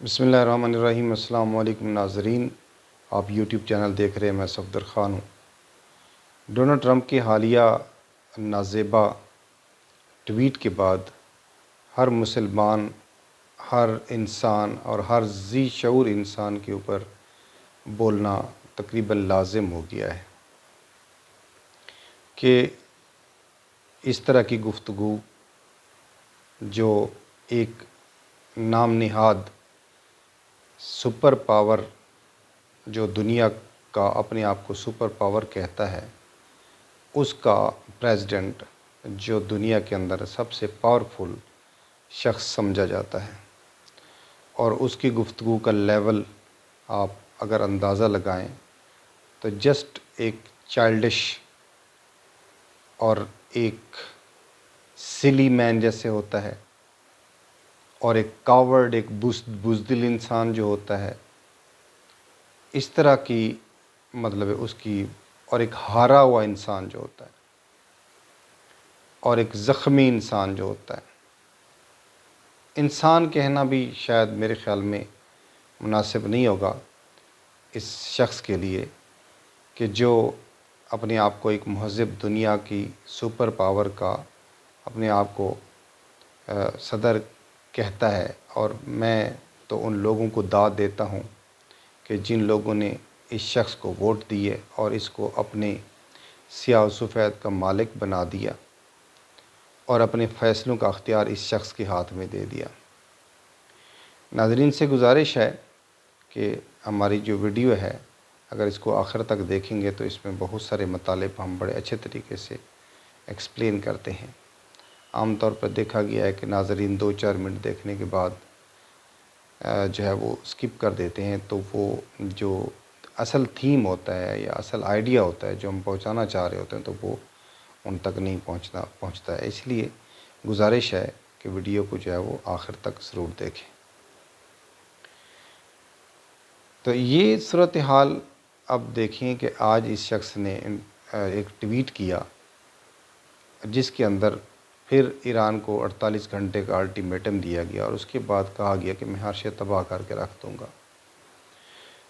بسم اللہ الرحمن الرحیم۔ السلام علیکم ناظرین، آپ یوٹیوب چینل دیکھ رہے ہیں، میں صفدر خان ہوں۔ ڈونلڈ ٹرمپ کی حالیہ نازیبا ٹویٹ کے بعد ہر مسلمان، ہر انسان اور ہر ذی شعور انسان کے اوپر بولنا تقریباً لازم ہو گیا ہے کہ اس طرح کی گفتگو جو ایک نام نہاد سپر پاور، جو دنیا کا اپنے آپ کو سپر پاور کہتا ہے، اس کا پریزیڈنٹ جو دنیا کے اندر سب سے پاورفل شخص سمجھا جاتا ہے، اور اس کی گفتگو کا لیول آپ اگر اندازہ لگائیں تو جسٹ ایک چائلڈش اور ایک سلی مین جیسے ہوتا ہے، اور ایک کاورڈ، ایک بزدل انسان جو ہوتا ہے، اس طرح کی مطلب ہے اس کی، اور ایک ہارا ہوا انسان جو ہوتا ہے، اور ایک زخمی انسان جو ہوتا ہے۔ انسان کہنا بھی شاید میرے خیال میں مناسب نہیں ہوگا اس شخص کے لیے کہ جو اپنے آپ کو ایک مہذب دنیا کی سپر پاور کا اپنے آپ کو صدر کہتا ہے۔ اور میں تو ان لوگوں کو داد دیتا ہوں کہ جن لوگوں نے اس شخص کو ووٹ دیے اور اس کو اپنے سیاہ و سفید کا مالک بنا دیا اور اپنے فیصلوں کا اختیار اس شخص کے ہاتھ میں دے دیا۔ ناظرین سے گزارش ہے کہ ہماری جو ویڈیو ہے، اگر اس کو آخر تک دیکھیں گے تو اس میں بہت سارے مطالب ہم بڑے اچھے طریقے سے ایکسپلین کرتے ہیں۔ عام طور پر دیکھا گیا ہے کہ ناظرین 2-4 منٹ دیکھنے کے بعد جو ہے وہ سکپ کر دیتے ہیں، تو وہ جو اصل تھیم ہوتا ہے یا اصل آئیڈیا ہوتا ہے جو ہم پہنچانا چاہ رہے ہوتے ہیں، تو وہ ان تک نہیں پہنچتا ہے۔ اس لیے گزارش ہے کہ ویڈیو کو جو ہے وہ آخر تک ضرور دیکھیں۔ تو یہ صورتحال اب دیکھیں کہ آج اس شخص نے ایک ٹویٹ کیا جس کے اندر پھر ایران کو 48 گھنٹے کا الٹیمیٹم دیا گیا، اور اس کے بعد کہا گیا کہ میں ہر شے تباہ کر کے رکھ دوں گا۔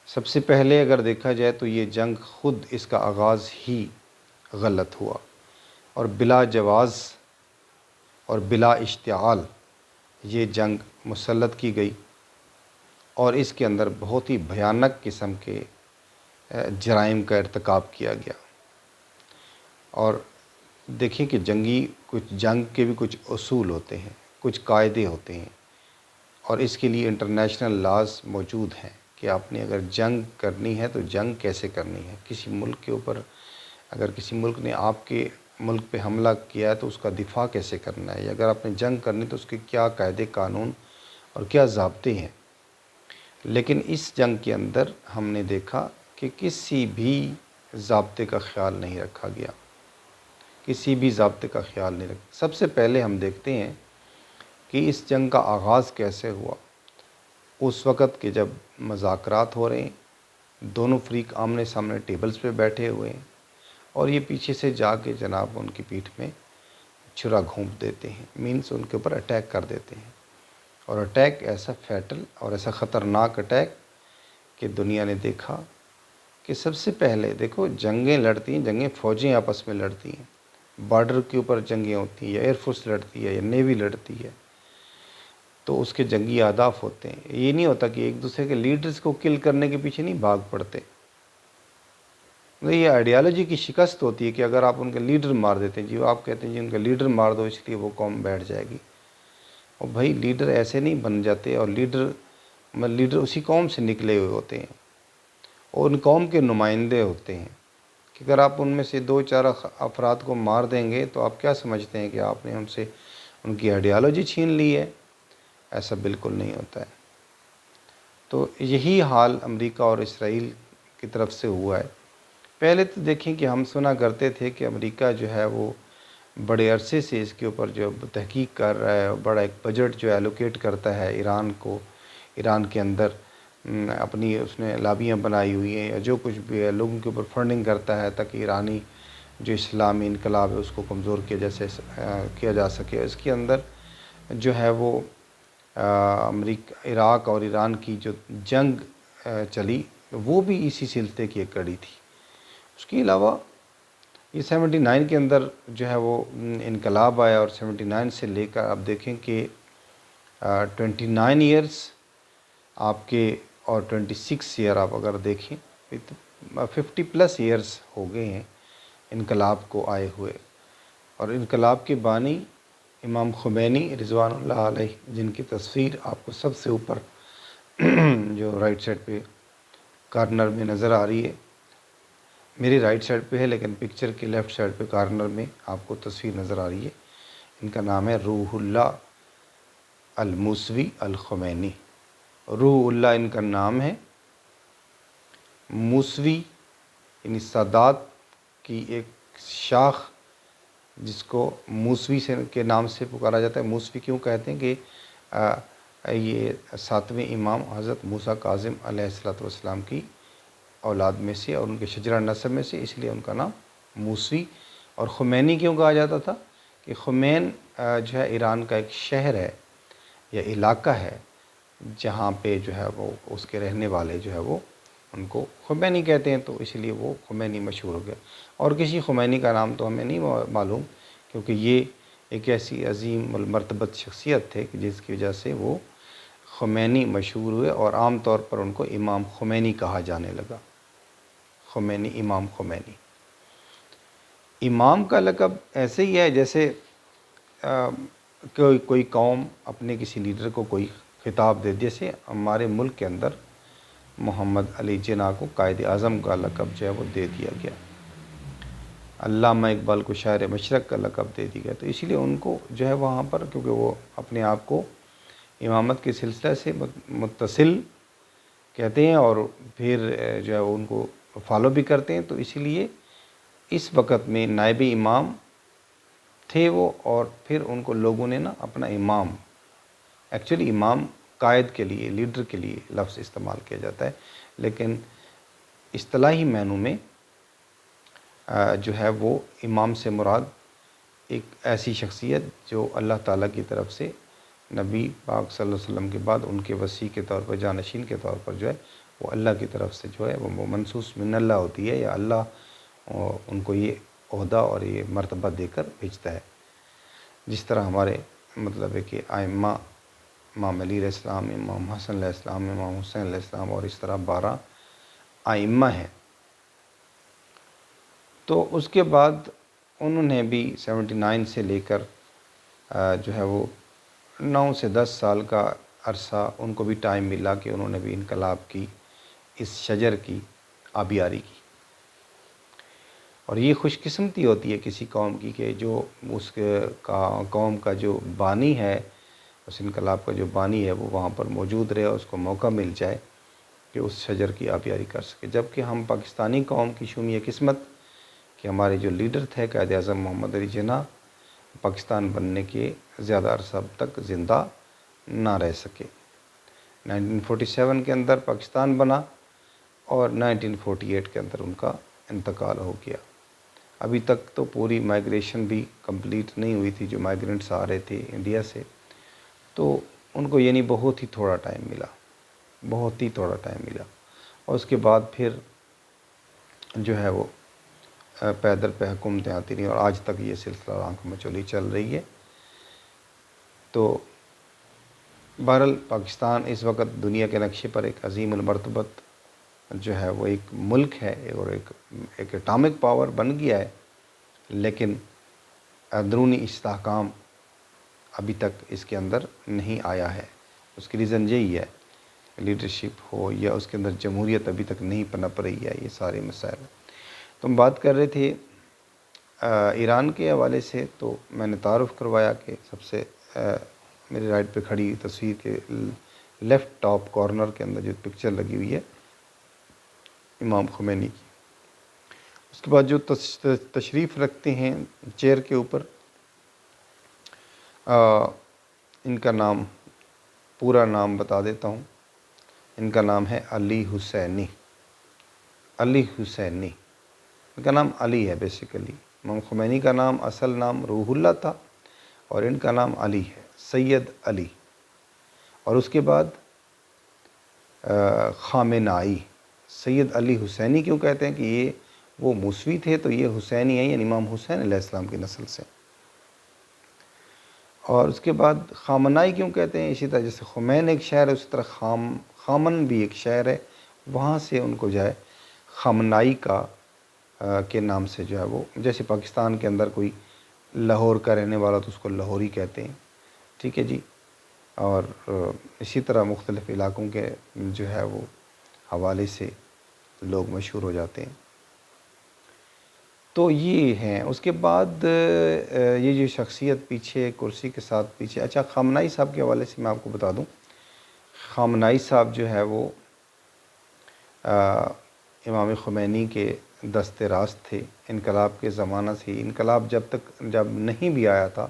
سب سے پہلے اگر دیکھا جائے تو یہ جنگ خود اس کا آغاز ہی غلط ہوا، اور بلا جواز اور بلا اشتعال یہ جنگ مسلط کی گئی، اور اس کے اندر بہت ہی بھیانک قسم کے جرائم کا ارتکاب کیا گیا۔ اور دیکھیں کہ جنگ کے بھی کچھ اصول ہوتے ہیں، کچھ قاعدے ہوتے ہیں، اور اس کے لیے انٹرنیشنل لاز موجود ہیں کہ آپ نے اگر جنگ کرنی ہے تو جنگ کیسے کرنی ہے۔ کسی ملک کے اوپر اگر کسی ملک نے آپ کے ملک پہ حملہ کیا ہے تو اس کا دفاع کیسے کرنا ہے، یا اگر آپ نے جنگ کرنی تو اس کے کیا قاعدے قانون اور کیا ضابطے ہیں۔ لیکن اس جنگ کے اندر ہم نے دیکھا کہ کسی بھی ضابطے کا خیال نہیں رکھا گیا، کسی بھی ضابطے کا خیال نہیں رکھا۔ سب سے پہلے ہم دیکھتے ہیں کہ اس جنگ کا آغاز کیسے ہوا۔ اس وقت کہ جب مذاکرات ہو رہے ہیں، دونوں فریق آمنے سامنے ٹیبلز پہ بیٹھے ہوئے ہیں، اور یہ پیچھے سے جا کے جناب ان کی پیٹھ میں چھرا گھونپ دیتے ہیں، مینس ان کے اوپر اٹیک کر دیتے ہیں، اور اٹیک ایسا فیٹل اور ایسا خطرناک اٹیک کہ دنیا نے دیکھا کہ سب سے پہلے دیکھو جنگیں لڑتی ہیں، جنگیں فوجیں آپس میں لڑتی ہیں، بارڈر کے اوپر جنگیں ہوتی ہیں، یا ایئر فورس لڑتی ہے یا نیوی لڑتی ہے، تو اس کے جنگی اہداف ہوتے ہیں۔ یہ نہیں ہوتا کہ ایک دوسرے کے لیڈرز کو کل کرنے کے پیچھے نہیں بھاگ پڑتے۔ یہ آئیڈیالوجی کی شکست ہوتی ہے کہ اگر آپ ان کے لیڈر مار دیتے ہیں، جی آپ کہتے ہیں جی ان کا لیڈر مار دو اس لیے وہ قوم بیٹھ جائے گی، اور بھائی لیڈر ایسے نہیں بن جاتے، اور لیڈر اسی قوم سے نکلے ہوئے ہوتے ہیں، اور ان قوم کے نمائندے ہوتے ہیں، کہ اگر آپ ان میں سے 2-4 افراد کو مار دیں گے تو آپ کیا سمجھتے ہیں کہ آپ نے ان کی آئیڈیالوجی چھین لی ہے؟ ایسا بالکل نہیں ہوتا ہے۔ تو یہی حال امریکہ اور اسرائیل کی طرف سے ہوا ہے۔ پہلے تو دیکھیں کہ ہم سنا کرتے تھے کہ امریکہ جو ہے وہ بڑے عرصے سے اس کے اوپر جو تحقیق کر رہا ہے، بڑا ایک بجٹ جو ایلوکیٹ کرتا ہے ایران کے اندر اپنی اس نے لابیاں بنائی ہوئی ہیں، یا جو کچھ بھی ہے لوگوں کے اوپر فنڈنگ کرتا ہے تاکہ ایرانی جو اسلامی انقلاب ہے اس کو کمزور کیا جا سکے۔ اس کے اندر جو ہے وہ عراق اور ایران کی جو جنگ چلی وہ بھی اسی سلسلے کی ایک کڑی تھی۔ اس کے علاوہ یہ 79 کے اندر جو ہے وہ انقلاب آیا، اور 79 سے لے کر آپ دیکھیں کہ 29 ایئرس آپ کے اور 26 ایئر آپ اگر دیکھیں 50+ ایئرس ہو گئے ہیں انقلاب کو آئے ہوئے۔ اور انقلاب کے بانی امام خمینی رضوان اللہ علیہ، جن کی تصویر آپ کو سب سے اوپر جو رائٹ سائڈ پہ کارنر میں نظر آ رہی ہے، میری رائٹ سائڈ پہ ہے لیکن پکچر کے لیفٹ سائڈ پہ کارنر میں آپ کو تصویر نظر آ رہی ہے، ان کا نام ہے روح اللہ الموسوی الخمینی۔ روح اللہ ان کا نام ہے، موسوی یعنی سادات کی ایک شاخ جس کو موسوی سے کے نام سے پکارا جاتا ہے۔ موسوی کیوں کہتے ہیں کہ یہ 7ویں امام حضرت موسیٰ کاظم علیہ السلام کی اولاد میں سے اور ان کے شجرہ نسب میں سے، اس لیے ان کا نام موسوی۔ اور خمینی کیوں کہا جاتا تھا کہ خمین جو ہے ایران کا ایک شہر ہے یا علاقہ ہے جہاں پہ جو ہے وہ اس کے رہنے والے جو ہے وہ ان کو خمینی کہتے ہیں، تو اس لیے وہ خمینی مشہور ہو گیا۔ اور کسی خمینی کا نام تو ہمیں نہیں معلوم، کیونکہ یہ ایک ایسی عظیم المرتبت شخصیت تھے کہ جس کی وجہ سے وہ خمینی مشہور ہوئے، اور عام طور پر ان کو امام خمینی کہا جانے لگا۔ خمینی، امام خمینی۔ امام کا لقب ایسے ہی ہے جیسے کوئی قوم اپنے کسی لیڈر کو کوئی خطاب دے، جیسے ہمارے ملک کے اندر محمد علی جناح کو قائد اعظم کا لقب جو ہے وہ دے دیا گیا، علامہ اقبال کو شاعر مشرق کا لقب دے دیا گیا، تو اسی لیے ان کو جو ہے وہاں پر، کیونکہ وہ اپنے آپ کو امامت کے سلسلہ سے متصل کہتے ہیں اور پھر جو ہے ان کو فالو بھی کرتے ہیں، تو اسی لیے اس وقت میں نائب امام تھے وہ، اور پھر ان کو لوگوں نے نا اپنا امام، ایکچولی امام قائد کے لیے، لیڈر کے لیے لفظ استعمال کیا جاتا ہے، لیکن اصطلاحی معنوں میں جو ہے وہ امام سے مراد ایک ایسی شخصیت جو اللہ تعالیٰ کی طرف سے نبی پاک صلی اللہ علیہ وسلم کے بعد ان کے وصی کے طور پر، جانشین کے طور پر جو ہے وہ اللہ کی طرف سے جو ہے وہ منصوص من اللہ ہوتی ہے، یا اللہ ان کو یہ عہدہ اور یہ مرتبہ دے کر بھیجتا ہے۔ جس طرح ہمارے مطلب ہے کہ ائمہ، امام علی علیہ السلام، امام حسن علیہ السلام، امام حسین علیہ السلام، اور اس طرح 12 ائمہ ہیں۔ تو اس کے بعد انہوں نے بھی 79 سے لے کر جو ہے وہ 9 سے 10 سال کا عرصہ ان کو بھی ٹائم ملا کہ انہوں نے بھی انقلاب کی، اس شجر کی آبیاری کی۔ اور یہ خوش قسمتی ہوتی ہے کسی قوم کی کہ جو اس قوم کا جو بانی ہے، اس انقلاب کا جو بانی ہے وہ وہاں پر موجود رہے، اور اس کو موقع مل جائے کہ اس شجر کی آبیاری کر سکے۔ جبکہ ہم پاکستانی قوم کی شوم یہ قسمت کہ ہمارے جو لیڈر تھے قائد اعظم محمد علی جناح، پاکستان بننے کے زیادہ عرصہ تک زندہ نہ رہ سکے۔ 1947 کے اندر پاکستان بنا اور 1948 کے اندر ان کا انتقال ہو گیا۔ ابھی تک تو پوری مائیگریشن بھی کمپلیٹ نہیں ہوئی تھی، جو مائیگرنٹس آ رہے تھے انڈیا سے، تو ان کو یعنی بہت ہی تھوڑا ٹائم ملا، بہت ہی تھوڑا ٹائم ملا۔ اور اس کے بعد پھر جو ہے وہ پیدر پہ حکومتیں آتی رہیں، اور آج تک یہ سلسلہ آنکھ مچولی چل رہی ہے۔ تو بہرحال پاکستان اس وقت دنیا کے نقشے پر ایک عظیم المرتبت جو ہے وہ ایک ملک ہے، اور ایک اٹامک پاور بن گیا ہے، لیکن اندرونی استحکام ابھی تک اس کے اندر نہیں آیا ہے۔ اس کی ریزن یہی ہے، لیڈرشپ ہو یا اس کے اندر جمہوریت ابھی تک نہیں پنپ رہی ہے، یہ سارے مسائل۔ تو ہم بات کر رہے تھے ایران کے حوالے سے، تو میں نے تعارف کروایا کہ سب سے میری رائٹ پہ کھڑی تصویر کے لیفٹ ٹاپ کارنر کے اندر جو پکچر لگی ہوئی ہے امام خمینی کی۔ اس کے بعد جو تشریف رکھتے ہیں چیئر کے اوپر، ان کا نام، پورا نام بتا دیتا ہوں۔ ان کا نام ہے علی حسینی۔ علی حسینی، ان کا نام علی ہے بیسیکلی۔ امام خمینی کا نام، اصل نام روح اللہ تھا، اور ان کا نام علی ہے، سید علی۔ اور اس کے بعد خامنائی، سید علی حسینی کیوں کہتے ہیں کہ یہ وہ موسوی تھے تو یہ حسینی ہیں، یعنی امام حسین علیہ السلام کی نسل سے. اور اس کے بعد خامنائی کیوں کہتے ہیں، اسی طرح جیسے خمین ایک شہر ہے اسی طرح خامن بھی ایک شہر ہے، وہاں سے ان کو جو ہے خامنائی کا کے نام سے جو ہے وہ، جیسے پاکستان کے اندر کوئی لاہور کا رہنے والا تو اس کو لاہوری کہتے ہیں. ٹھیک ہے جی. اور اسی طرح مختلف علاقوں کے جو ہے وہ حوالے سے لوگ مشہور ہو جاتے ہیں. تو یہ ہیں. اس کے بعد یہ جو شخصیت پیچھے کرسی کے ساتھ پیچھے، اچھا خامنائی صاحب کے حوالے سے میں آپ کو بتا دوں، خامنائی صاحب جو ہے وہ امام خمینی کے دست راست تھے. انقلاب کے زمانہ سے، انقلاب جب نہیں بھی آیا تھا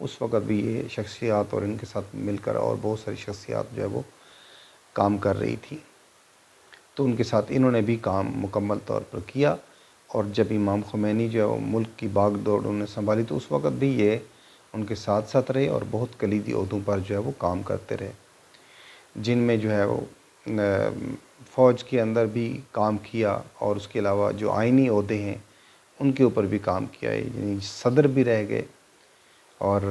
اس وقت بھی یہ شخصیات اور ان کے ساتھ مل کر اور بہت ساری شخصیات جو ہے وہ کام کر رہی تھی، تو ان کے ساتھ انہوں نے بھی کام مکمل طور پر کیا. اور جب امام خمینی جو ہے وہ ملک کی باغ دوڑ انہوں نے سنبھالی تو اس وقت بھی یہ ان کے ساتھ ساتھ رہے اور بہت کلیدی عہدوں پر جو ہے وہ کام کرتے رہے، جن میں جو ہے وہ فوج کے اندر بھی کام کیا اور اس کے علاوہ جو آئینی عہدے ہیں ان کے اوپر بھی کام کیا ہے. یعنی صدر بھی رہ گئے اور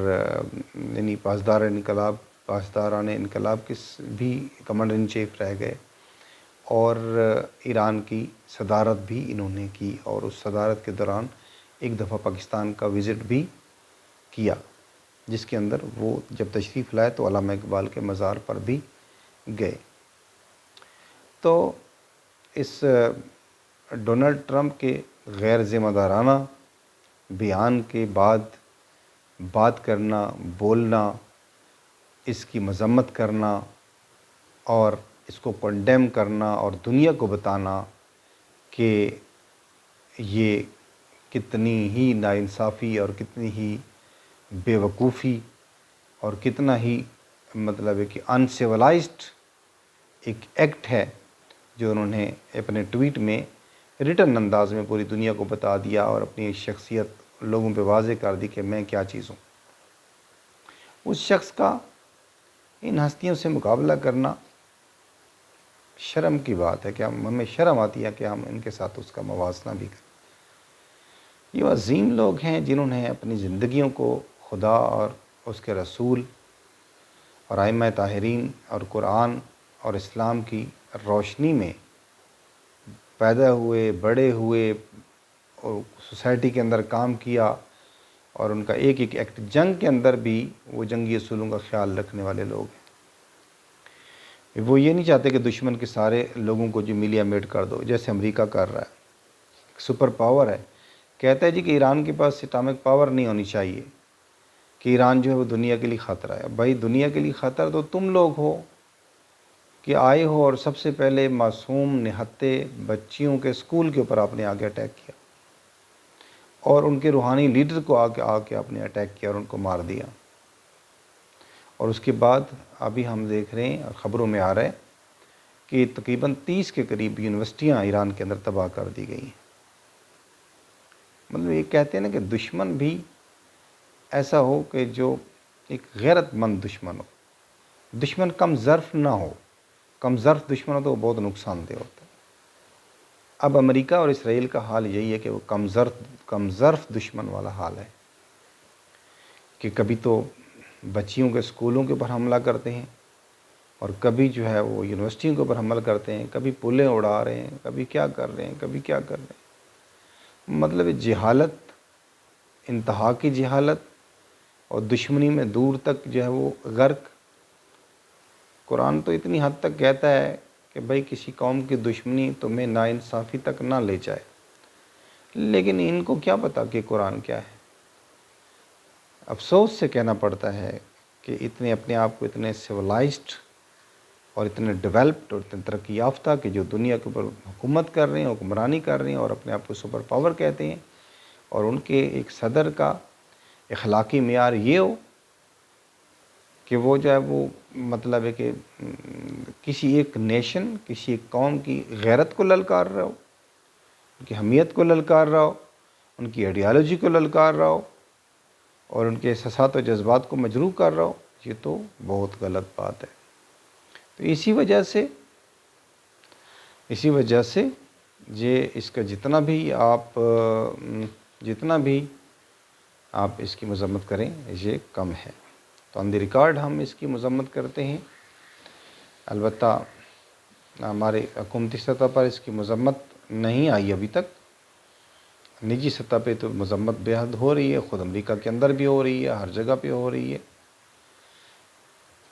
یعنی پاسداران انقلاب کے بھی کمانڈر ان چیف رہ گئے، اور ایران کی صدارت بھی انہوں نے کی. اور اس صدارت کے دوران ایک دفعہ پاکستان کا وزٹ بھی کیا، جس کے اندر وہ جب تشریف لائے تو علامہ اقبال کے مزار پر بھی گئے. تو اس ڈونلڈ ٹرمپ کے غیر ذمہ دارانہ بیان کے بعد بات کرنا، بولنا، اس کی مذمت کرنا اور اس کو کنڈیم کرنا اور دنیا کو بتانا کہ یہ کتنی ہی ناانصافی اور کتنی ہی بے وقوفی اور کتنا ہی مطلب ہے کہ انسیولائزڈ ایک ایکٹ ہے جو انہوں نے اپنے ٹویٹ میں ریٹن انداز میں پوری دنیا کو بتا دیا اور اپنی شخصیت لوگوں پہ واضح کر دی کہ میں کیا چیز ہوں. اس شخص کا ان ہستیوں سے مقابلہ کرنا شرم کی بات ہے کہ ہمیں شرم آتی ہے کہ ہم ان کے ساتھ اس کا موازنہ بھی کریں. یہ عظیم لوگ ہیں جنہوں نے اپنی زندگیوں کو خدا اور اس کے رسول اور ائمہ طاہرین اور قرآن اور اسلام کی روشنی میں پیدا ہوئے، بڑے ہوئے اور سوسائٹی کے اندر کام کیا، اور ان کا ایک ایکٹ جنگ کے اندر بھی وہ جنگی اصولوں کا خیال رکھنے والے لوگ ہیں. وہ یہ نہیں چاہتے کہ دشمن کے سارے لوگوں کو جو ملیا میٹ کر دو، جیسے امریکہ کر رہا ہے. سپر پاور ہے، کہتا ہے جی کہ ایران کے پاس اٹامک پاور نہیں ہونی چاہیے، کہ ایران جو ہے وہ دنیا کے لیے خطرہ ہے. بھائی دنیا کے لیے خطرہ تو تم لوگ ہو کہ آئے ہو اور سب سے پہلے معصوم نہتے بچیوں کے اسکول کے اوپر آپ نے آگے اٹیک کیا، اور ان کے روحانی لیڈر کو آ کے آپ نے اٹیک کیا اور ان کو مار دیا. اور اس کے بعد ابھی ہم دیکھ رہے ہیں اور خبروں میں آ رہا ہے کہ تقریباً 30 کے قریب یونیورسٹیاں ایران کے اندر تباہ کر دی گئی ہیں. مطلب یہ کہتے ہیں نا کہ دشمن بھی ایسا ہو کہ جو ایک غیرت مند دشمن ہو، دشمن کم ظرف نہ ہو. کم ظرف دشمن ہو تو وہ بہت نقصان دہ ہوتا ہے. اب امریکہ اور اسرائیل کا حال یہی ہے کہ وہ کم ظرف دشمن والا حال ہے، کہ کبھی تو بچیوں کے اسکولوں کے اوپر حملہ کرتے ہیں اور کبھی جو ہے وہ یونیورسٹیوں کے اوپر حملہ کرتے ہیں، کبھی پلیں اڑا رہے ہیں، کبھی کیا کر رہے ہیں، کبھی کیا کر رہے ہیں. مطلب جہالت، انتہا کی جہالت اور دشمنی میں دور تک جو ہے وہ غرق. قرآن تو اتنی حد تک کہتا ہے کہ بھائی کسی قوم کی دشمنی تمہیں ناانصافی تک نہ لے جائے، لیکن ان کو کیا پتہ کہ قرآن کیا ہے. افسوس سے کہنا پڑتا ہے کہ اتنے اپنے آپ کو اتنے سیولائزڈ اور اتنے ڈیولپڈ اور اتنے ترقی یافتہ کہ جو دنیا کے اوپر حکومت کر رہے ہیں، حکمرانی کر رہے ہیں اور اپنے آپ کو سپر پاور کہتے ہیں، اور ان کے ایک صدر کا اخلاقی معیار یہ ہو کہ وہ جو ہے وہ مطلب ہے کہ کسی ایک نیشن، کسی ایک قوم کی غیرت کو للکار رہا ہو، ان کی حمیت کو للکار رہا ہو، ان کی آئیڈیالوجی کو للکار رہا ہو اور ان کے احساسات و جذبات کو مجروح کر رہا ہو. یہ تو بہت غلط بات ہے. تو اسی وجہ سے یہ اس کا جتنا بھی آپ اس کی مذمت کریں یہ کم ہے۔ تو آن دی ریکارڈ ہم اس کی مذمت کرتے ہیں، البتہ ہمارے حکومتی سطح پر اس کی مذمت نہیں آئی ابھی تک، نجی سطح پہ تو مذمت بے حد ہو رہی ہے، خود امریکہ کے اندر بھی ہو رہی ہے، ہر جگہ پہ ہو رہی ہے۔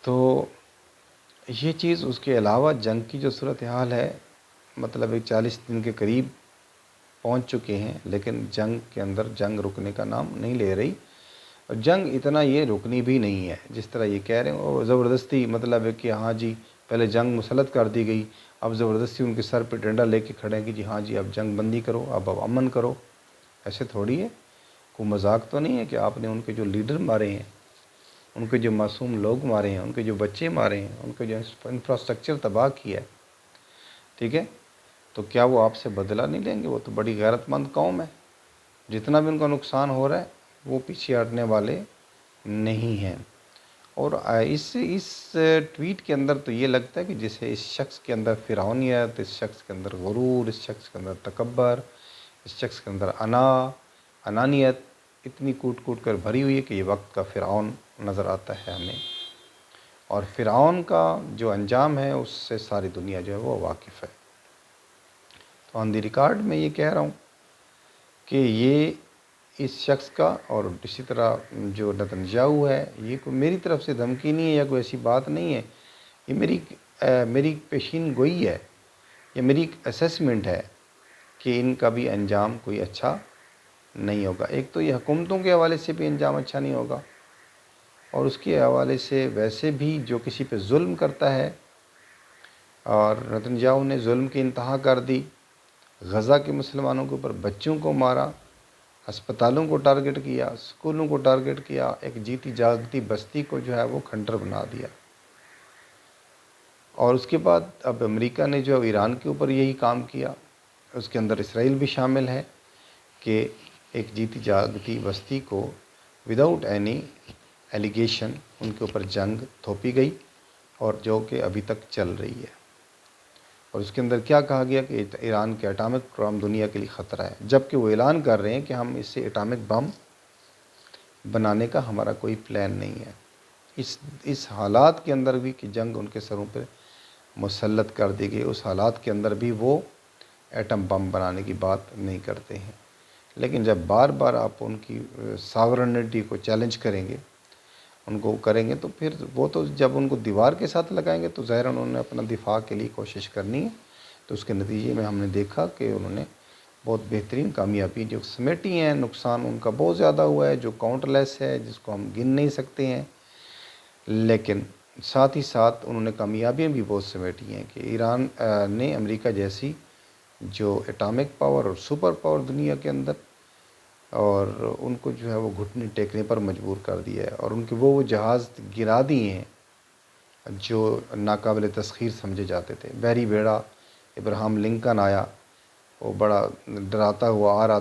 تو یہ چیز، اس کے علاوہ جنگ کی جو صورتحال ہے، مطلب 40 دن کے قریب پہنچ چکے ہیں، لیکن جنگ کے اندر جنگ رکنے کا نام نہیں لے رہی، اور جنگ اتنا یہ رکنی بھی نہیں ہے جس طرح یہ کہہ رہے ہیں، اور زبردستی مطلب ہے کہ ہاں جی پہلے جنگ مسلط کر دی گئی، اب زبردستی ان کے سر پہ ڈنڈا لے کے کھڑے ہیں کہ جی ہاں جی اب جنگ بندی کرو، اب امن کرو۔ ایسے تھوڑی ہے، کوئی مذاق تو نہیں ہے کہ آپ نے ان کے جو لیڈر مارے ہیں، ان کے جو معصوم لوگ مارے ہیں، ان کے جو بچے مارے ہیں، ان کے جو انفراسٹرکچر تباہ کیا ہے، ٹھیک ہے، تو کیا وہ آپ سے بدلہ نہیں لیں گے؟ وہ تو بڑی غیرت مند قوم ہے، جتنا بھی ان کا نقصان ہو رہا ہے وہ پیچھے ہٹنے والے نہیں ہیں۔ اور اس ٹویٹ کے اندر تو یہ لگتا ہے کہ جسے اس شخص کے اندر فرعونیت، اس شخص کے اندر غرور، اس شخص کے اندر تکبر، اس شخص کے اندر انانیت اتنی کوٹ کوٹ کر بھری ہوئی ہے کہ یہ وقت کا فرعون نظر آتا ہے ہمیں، اور فرعون کا جو انجام ہے اس سے ساری دنیا جو ہے وہ واقف ہے۔ تو آن دی ریکارڈ میں یہ کہہ رہا ہوں کہ یہ اس شخص کا، اور اسی طرح جو نتنیاہو ہے، یہ کوئی میری طرف سے دھمکی نہیں ہے یا کوئی ایسی بات نہیں ہے، یہ میری پیشین گوئی ہے، یہ میری ایک اسیسمنٹ ہے کہ ان کا بھی انجام کوئی اچھا نہیں ہوگا۔ ایک تو یہ حکومتوں کے حوالے سے بھی انجام اچھا نہیں ہوگا، اور اس کے حوالے سے ویسے بھی جو کسی پہ ظلم کرتا ہے، اور نتنیاہو نے ظلم کی انتہا کر دی، غزہ کے مسلمانوں کے اوپر بچوں کو مارا، ہسپتالوں کو ٹارگٹ کیا، اسکولوں کو ٹارگٹ کیا، ایک جیتی جاگتی بستی کو جو ہے وہ کھنڈر بنا دیا۔ اور اس کے بعد اب امریکہ نے جو ایران کے اوپر یہی کام کیا، اس کے اندر اسرائیل بھی شامل ہے، کہ ایک جیتی جاگتی بستی کو وداؤٹ اینی ایلیگیشن ان کے اوپر جنگ تھوپی گئی، اور جو کہ ابھی تک چل رہی ہے۔ اور اس کے اندر کیا کہا گیا کہ ایران کے اٹامک پروگرام دنیا کے لیے خطرہ ہے، جبکہ وہ اعلان کر رہے ہیں کہ ہم اس سے اٹامک بم بنانے کا ہمارا کوئی پلان نہیں ہے۔ اس حالات کے اندر بھی کہ جنگ ان کے سروں پہ مسلط کر دی گئی، اس حالات کے اندر بھی وہ ایٹم بم بنانے کی بات نہیں کرتے ہیں۔ لیکن جب بار بار آپ ان کی ساورنٹی کو چیلنج کریں گے، ان کو کریں گے، تو پھر وہ تو جب ان کو دیوار کے ساتھ لگائیں گے تو ظاہر انہوں نے اپنا دفاع کے لیے کوشش کرنی ہے۔ تو اس کے نتیجے میں ہم نے دیکھا کہ انہوں نے بہت بہترین کامیابی جو سمیٹی ہیں، نقصان ان کا بہت زیادہ ہوا ہے جو کاؤنٹر لیس ہے، جس کو ہم گن نہیں سکتے ہیں، لیکن ساتھ ہی ساتھ انہوں نے کامیابیاں بھی بہت سمیٹی ہیں کہ ایران نے امریکہ جیسی جو اٹامک پاور اور سپر پاور دنیا کے اندر، اور ان کو جو ہے وہ گھٹنے ٹیکنے پر مجبور کر دیا ہے، اور ان کے وہ جہاز گرا دیے ہیں جو ناقابل تسخیر سمجھے جاتے تھے۔ بحری بیڑا ابراہم لنکن آیا، وہ بڑا ڈراتا ہوا آ رہا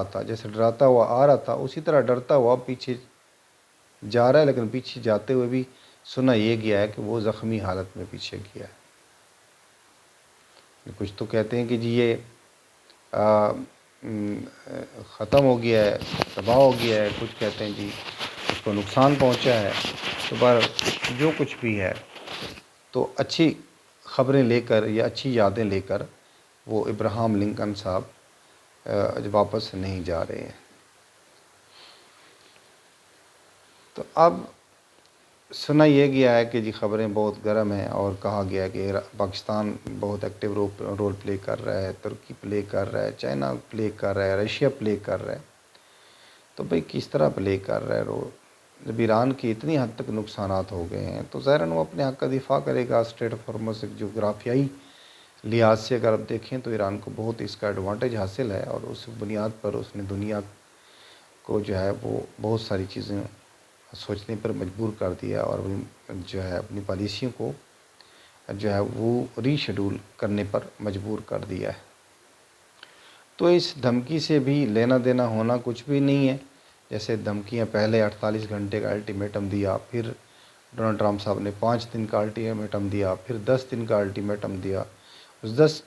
تھا، جیسے ڈراتا ہوا آ رہا تھا اسی طرح ڈرتا ہوا پیچھے جا رہا ہے، لیکن پیچھے جاتے ہوئے بھی سنا یہ گیا ہے کہ وہ زخمی حالت میں پیچھے گیا ہے۔ کچھ تو کہتے ہیں کہ جی یہ ختم ہو گیا ہے، تباہ ہو گیا ہے، کچھ کہتے ہیں جی اس کو نقصان پہنچا ہے۔ تو جو کچھ بھی ہے، تو اچھی خبریں لے کر یا اچھی یادیں لے کر وہ ابراہم لنکن صاحب واپس نہیں جا رہے ہیں۔ تو اب سنا یہ گیا ہے کہ جی خبریں بہت گرم ہیں، اور کہا گیا ہے کہ پاکستان بہت ایکٹیو رول پلے کر رہا ہے، ترکی پلے کر رہا ہے، چائنا پلے کر رہا ہے، رشیا پلے کر رہا ہے۔ تو بھئی کس طرح پلے کر رہا ہے رول؟ جب ایران کی اتنی حد تک نقصانات ہو گئے ہیں تو ظاہراً وہ اپنے حق کا دفاع کرے گا۔ اسٹریٹ آف ہارمز ایک جغرافیائی لحاظ سے اگر آپ دیکھیں تو ایران کو بہت اس کا ایڈوانٹیج حاصل ہے، اور اس بنیاد پر اس نے دنیا کو جو ہے وہ بہت ساری چیزیں سوچنے پر مجبور کر دیا، اور جو ہے اپنی پالیسیوں کو جو ہے وہ ری شیڈول کرنے پر مجبور کر دیا ہے۔ تو اس دھمکی سے بھی لینا دینا ہونا کچھ بھی نہیں ہے۔ جیسے دھمکیاں پہلے 48 گھنٹے کا الٹیمیٹم دیا، پھر ڈونلڈ ٹرمپ صاحب نے 5 دن کا الٹیمیٹم دیا، پھر 10 دن کا الٹیمیٹم دیا. اس 10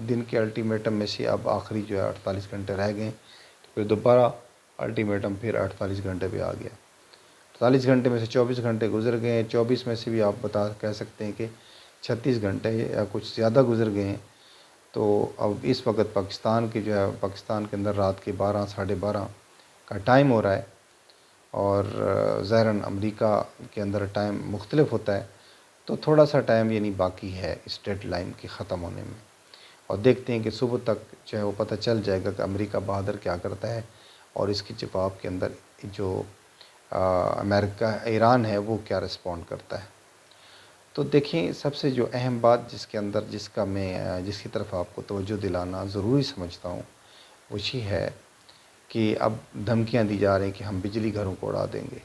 دن کے الٹیمیٹم میں سے اب آخری جو ہے 48 گھنٹے رہ گئے. پھر دوبارہ الٹیمیٹم پھر 48 گھنٹے پہ آ گیا. 48 گھنٹے میں سے 24 گھنٹے گزر گئے ہیں. 24 میں سے بھی آپ کہہ سکتے ہیں کہ 36 گھنٹے یا کچھ زیادہ گزر گئے ہیں. تو اب اس وقت پاکستان کے جو ہے پاکستان کے اندر رات کے 12 ساڑھے 12 کا ٹائم ہو رہا ہے، اور ظاہراً امریکہ کے اندر ٹائم مختلف ہوتا ہے. تو تھوڑا سا ٹائم یعنی باقی ہے اس ڈیڈ لائن کے ختم ہونے میں، اور دیکھتے ہیں کہ صبح تک جو ہے وہ پتہ چل جائے گا کہ امریکہ بہادر کیا کرتا ہے، اور اس کے جواب کے اندر جو امریکہ ایران ہے وہ کیا رسپونڈ کرتا ہے. تو دیکھیں، سب سے جو اہم بات جس کی طرف آپ کو توجہ دلانا ضروری سمجھتا ہوں وہ یہ ہے کہ اب دھمکیاں دی جا رہی ہیں کہ ہم بجلی گھروں کو اڑا دیں گے،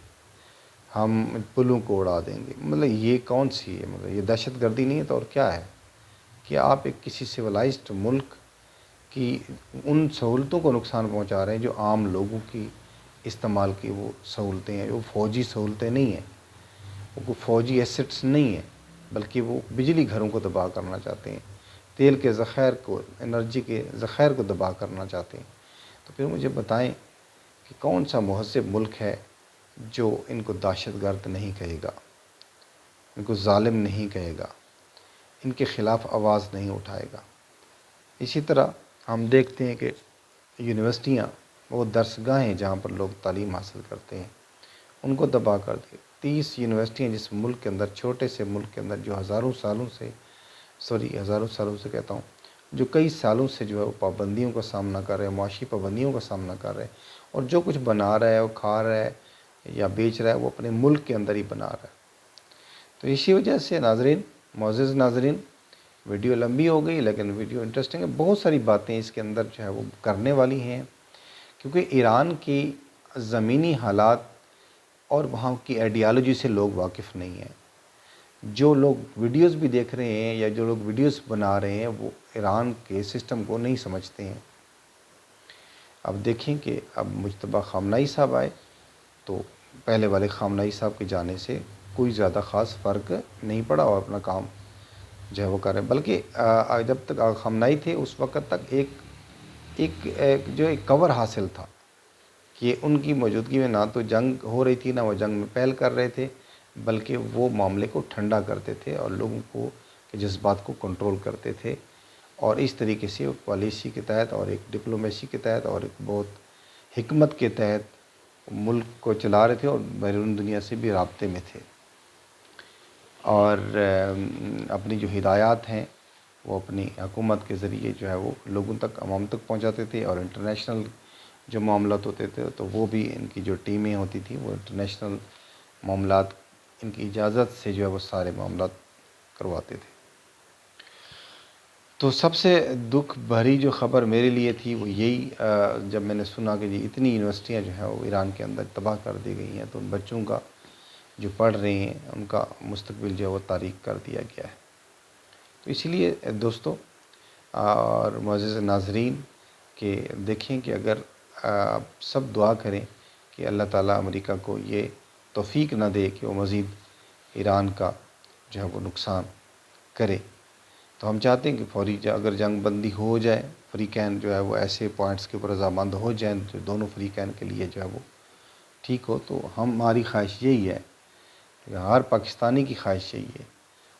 ہم پلوں کو اڑا دیں گے. مطلب یہ کون سی ہے؟ مطلب یہ دہشت گردی نہیں ہے تو اور کیا ہے؟ کہ آپ ایک کسی سویلائزڈ ملک کی ان سہولتوں کو نقصان پہنچا رہے ہیں جو عام لوگوں کی استعمال کی وہ سہولتیں ہیں. وہ فوجی سہولتیں نہیں ہیں، وہ فوجی ایسٹس نہیں ہیں، بلکہ وہ بجلی گھروں کو تباہ کرنا چاہتے ہیں، تیل کے ذخائر کو، انرجی کے ذخائر کو تباہ کرنا چاہتے ہیں. تو پھر مجھے بتائیں کہ کون سا مہذب ملک ہے جو ان کو دہشت گرد نہیں کہے گا، ان کو ظالم نہیں کہے گا، ان کے خلاف آواز نہیں اٹھائے گا. اسی طرح ہم دیکھتے ہیں کہ یونیورسٹیاں، وہ درسگاہیں جہاں پر لوگ تعلیم حاصل کرتے ہیں، ان کو تباہ کر دی. 30 یونیورسٹیاں جس ملک کے اندر، چھوٹے سے ملک کے اندر جو ہزاروں سالوں سے کہتا ہوں، جو کئی سالوں سے جو ہے وہ پابندیوں کا سامنا کر رہے ہیں، معاشی پابندیوں کا سامنا کر رہے ہیں، اور جو کچھ بنا رہا ہے وہ کھا رہا ہے یا بیچ رہا ہے وہ اپنے ملک کے اندر ہی بنا رہا ہے. تو اسی وجہ سے ناظرین، معزز ناظرین، ویڈیو لمبی ہو گئی لیکن ویڈیو انٹرسٹنگ ہے. بہت ساری باتیں اس کے اندر جو ہے وہ کرنے والی ہیں، کیونکہ ایران کی زمینی حالات اور وہاں کی آئیڈیالوجی سے لوگ واقف نہیں ہیں. جو لوگ ویڈیوز بھی دیکھ رہے ہیں یا جو لوگ ویڈیوز بنا رہے ہیں وہ ایران کے سسٹم کو نہیں سمجھتے ہیں. اب دیکھیں کہ اب مجتبیٰ خامنہئی صاحب آئے تو پہلے والے خامنہئی صاحب کے جانے سے کوئی زیادہ خاص فرق نہیں پڑا، اور اپنا کام جو ہے وہ کر رہے ہیں. بلکہ جب تک خامنہئی تھے اس وقت تک ایک کور حاصل تھا کہ ان کی موجودگی میں نہ تو جنگ ہو رہی تھی، نہ وہ جنگ میں پہل کر رہے تھے، بلکہ وہ معاملے کو ٹھنڈا کرتے تھے اور لوگوں کو کے جذبات کو کنٹرول کرتے تھے. اور اس طریقے سے پالیسی کے تحت اور ایک ڈپلومیسی کے تحت اور ایک بہت حکمت کے تحت ملک کو چلا رہے تھے اور بیرون دنیا سے بھی رابطے میں تھے. اور اپنی جو ہدایات ہیں وہ اپنی حکومت کے ذریعے جو ہے وہ لوگوں تک، عوام تک پہنچاتے تھے. اور انٹرنیشنل جو معاملات ہوتے تھے تو وہ بھی ان کی جو ٹیمیں ہوتی تھیں وہ انٹرنیشنل معاملات ان کی اجازت سے جو ہے وہ سارے معاملات کرواتے تھے. تو سب سے دکھ بھری جو خبر میرے لیے تھی وہ یہی، جب میں نے سنا کہ جی اتنی یونیورسٹیاں جو ہیں وہ ایران کے اندر تباہ کر دی گئی ہیں، تو ان بچوں کا جو پڑھ رہے ہیں ان کا مستقبل جو ہے وہ تاریک کر دیا گیا ہے. تو اسی لیے دوستو اور معزز ناظرین کہ دیکھیں کہ اگر سب دعا کریں کہ اللہ تعالیٰ امریکہ کو یہ توفیق نہ دے کہ وہ مزید ایران کا جو ہے وہ نقصان کرے. تو ہم چاہتے ہیں کہ فوری اگر جنگ بندی ہو جائے، فریقین جو ہے وہ ایسے پوائنٹس کے اوپر رضامند ہو جائیں جو دونوں فریقین کے لیے جو ہے وہ ٹھیک ہو. تو ہماری خواہش یہی ہے، ہر پاکستانی کی خواہش یہی ہے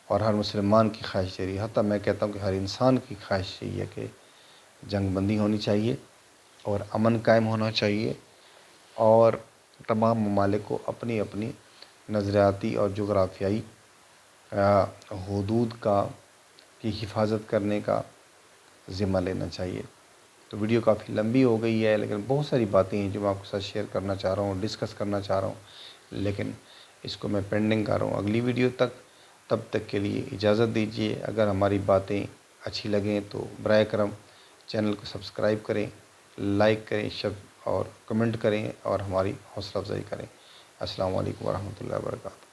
اور ہر مسلمان کی خواہش یہی ہے، حتیٰ میں کہتا ہوں کہ ہر انسان کی خواہش یہی ہے کہ جنگ بندی ہونی چاہیے اور امن قائم ہونا چاہیے، اور تمام ممالک کو اپنی اپنی نظریاتی اور جغرافیائی حدود کی حفاظت کرنے کا ذمہ لینا چاہیے. تو ویڈیو کافی لمبی ہو گئی ہے لیکن بہت ساری باتیں ہیں جو میں آپ کے ساتھ شیئر کرنا چاہ رہا ہوں، ڈسکس کرنا چاہ رہا ہوں، لیکن اس کو میں پینڈنگ کر رہا ہوں اگلی ویڈیو تک. تب تک کے لیے اجازت دیجیے. اگر ہماری باتیں اچھی لگیں تو برائے کرم چینل کو سبسکرائب کریں، لائک کریں، اور کمنٹ کریں اور ہماری حوصلہ افزائی کریں. السلام علیکم ورحمۃ اللہ وبرکاتہ.